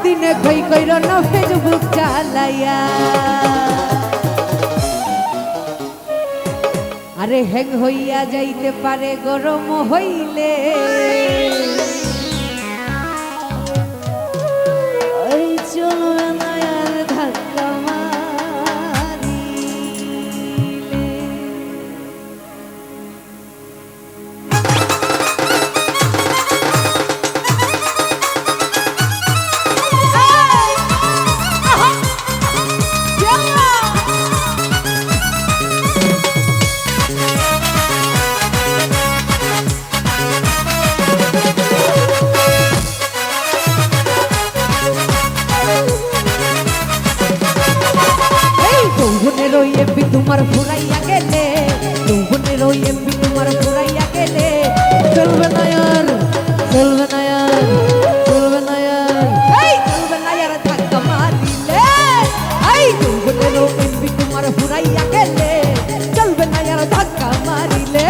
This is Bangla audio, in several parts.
দিনে কই কইর না ফেসবুক চালাইয়া আরে হ্যাং হইয়া যাইতে পারে গরম হইলে ওই চলবে না আর ধাক্কা মারিলে এমবি তোমার ফুরাইয়া গেলে যৌবনের ওই এমবি তোমার ফুরাইয়া গেলে চলবে না আর চলবে না আর চলবে না আর এই চলবে না আর ধাক্কা মারিলে এই যৌবনের ওই এমবি তোমার ফুরাইয়া গেলে চলবে না আর ধাক্কা মারিলে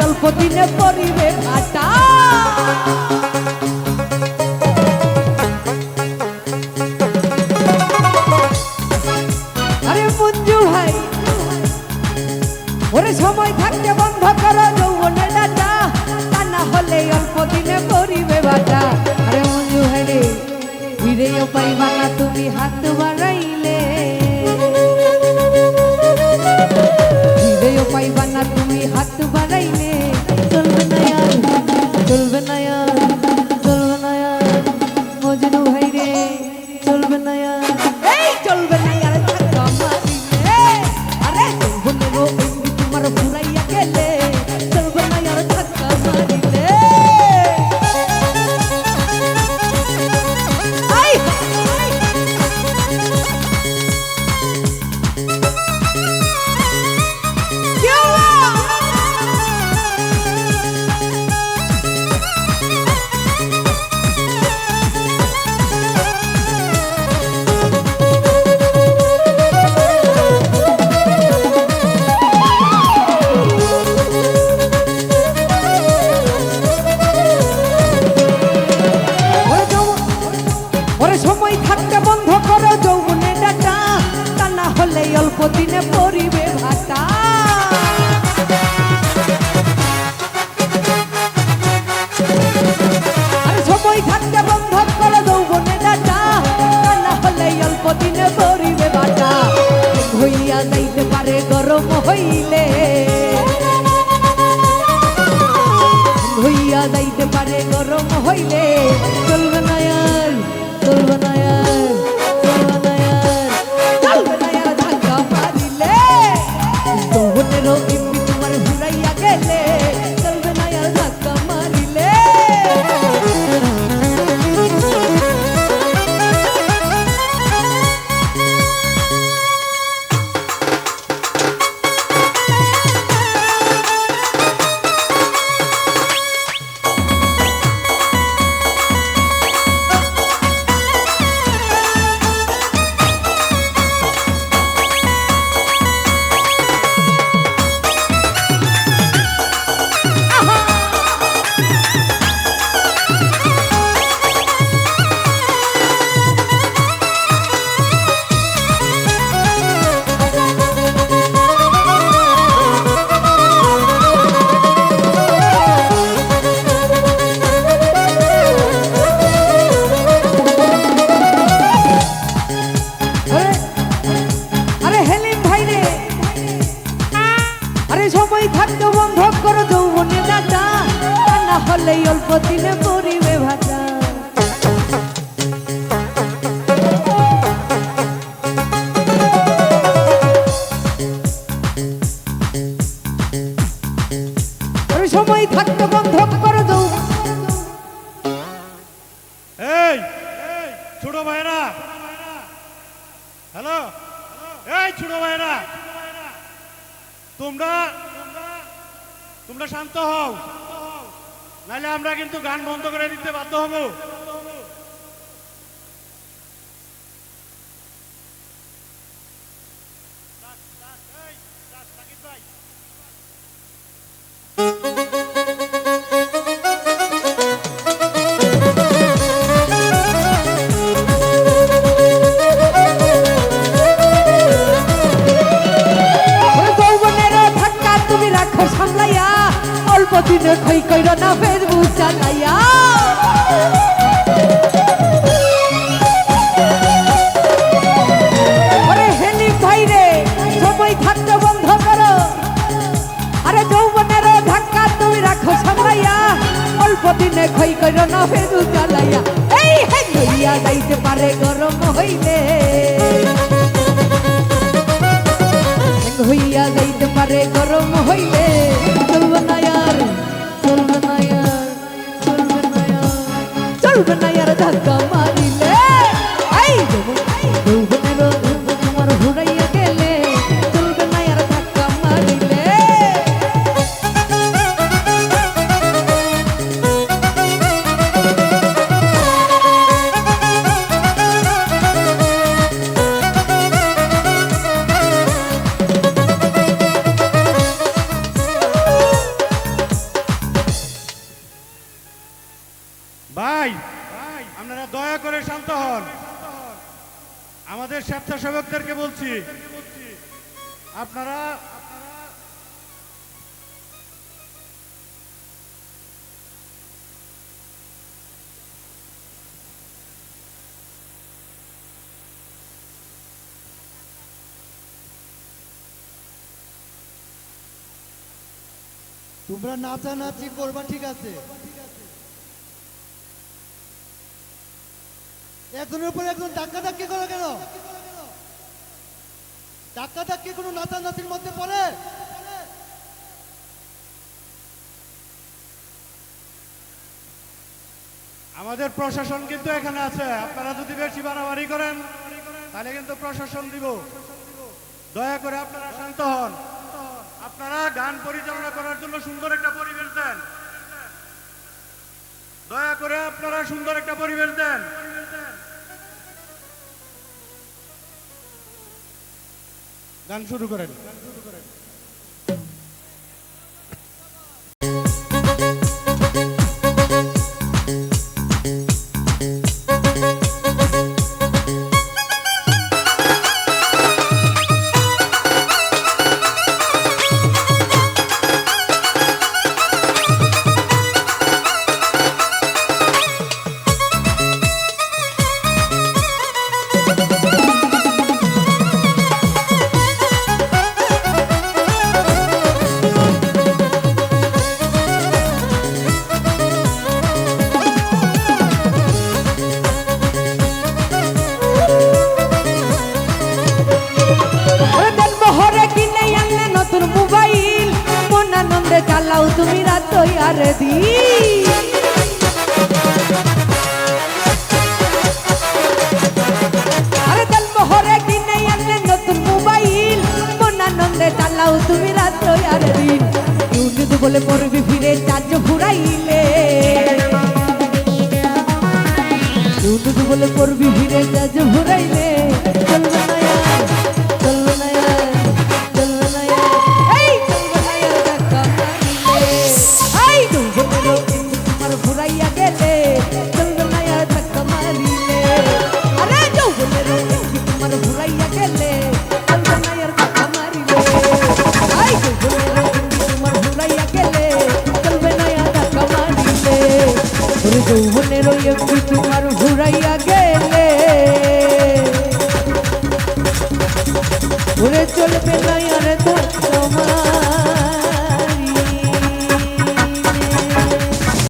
অল্প দিনে পরিবে ভাটা আরে মঞ্জু ভাই ওরে সময় থাকতে বন্ধ করো যৌবনের ডাটা তা না হলে অল্প দিনে পরিবে ভাটা আরে মঞ্জু ভাই রে ফিরেও পাইবা না তুমি হাত বাড়াইলে ফিরেও পাইবা না তুমি হাত বাড়াইলে চলবে না আর চলবে না আর চলবে না আর মজনু ভাই রে চলবে না আর এই চলবে না আর ধাক্কা মারিলে আরে যৌবনেরও এমবি তোমার ফুরাইয়া গেলে চলবে না আর ধাক্কা মারিলে অল্প দিনে পরিবে ভাটা আর সময় থাকতে বন্ধ করো যৌবনে ডাটা না হলে অল্প দিনে পরিবে ভাটা হইয়া যাইতে পারে গরম হইলে হইয়া যাইতে পারে গরম হইলে চলবে না আর চলবে না আর যৌবনেরও এমবি তোমার ফুরাইয়া গেলে চলবে না আর ধাক্কা মারিলে তাহলে অল্প দিনে পরিবে ভাজা সময় থাকতে বন্ধ করে দাও এই ছোট ভাইরা হ্যালো এই ছোট ভাইরা তোমরা তোমরা শান্ত হও নাহলে আমরা কিন্তু গান বন্ধ করে দিতে বাধ্য হব অল্প দিনে খই কইর না ফেসবুক চালাইয়া আরে হেলি ভাই রে সময় থাকতে বন্ধ করো আরে যৌবনের ধাক্কা তুমি রাখো সামলাইয়া অল্প দিনে খই কইর না ফেসবুক চালাইয়া এই হইয়া যাইতে পারে গরম হইলে হইয়া যাইতে পারে গরম হইলে চলবে না यार চলবে না यार চলবে না यार চলবে না यार ধাক্কা মারিলে এই যৌবনের তোমার ঘুরাইয়া গেলে চলবে না यार ধাক্কা মারিলে ভাই আপনারা দয়া করে শান্ত হন আমাদের স্বেচ্ছাসেবকদেরকে বলছি আপনারা তোমরা নাচানাচি করবা ঠিক আছে একজনের উপর একজন ধাক্কাধাক্কি করো কেন ধাক্কাধাক্কি কোনো নাচানাচির মধ্যে পড়ে আমাদের প্রশাসন কিন্তু এখানে আছে আপনারা যদি বেশি বাড়াবাড়ি করেন তাহলে কিন্তু প্রশাসন দিব দয়া করে আপনারা শান্ত হন আপনারা গান পরিচালনা করার জন্য সুন্দর একটা পরিবেশ দেন দয়া করে আপনারা সুন্দর একটা পরিবেশ দেন গান শুরু করেন চালাও তুমি রাত আর দিন আরে তেল মোহরে কিনে আনলে নতুন মোবাইল মন আনন্দে চালাও তুমি রাত আর দিন ইউনিট বলে পড়বি ফিরে চার্জ ফুরাইলে ইউনিট বলে পড়বি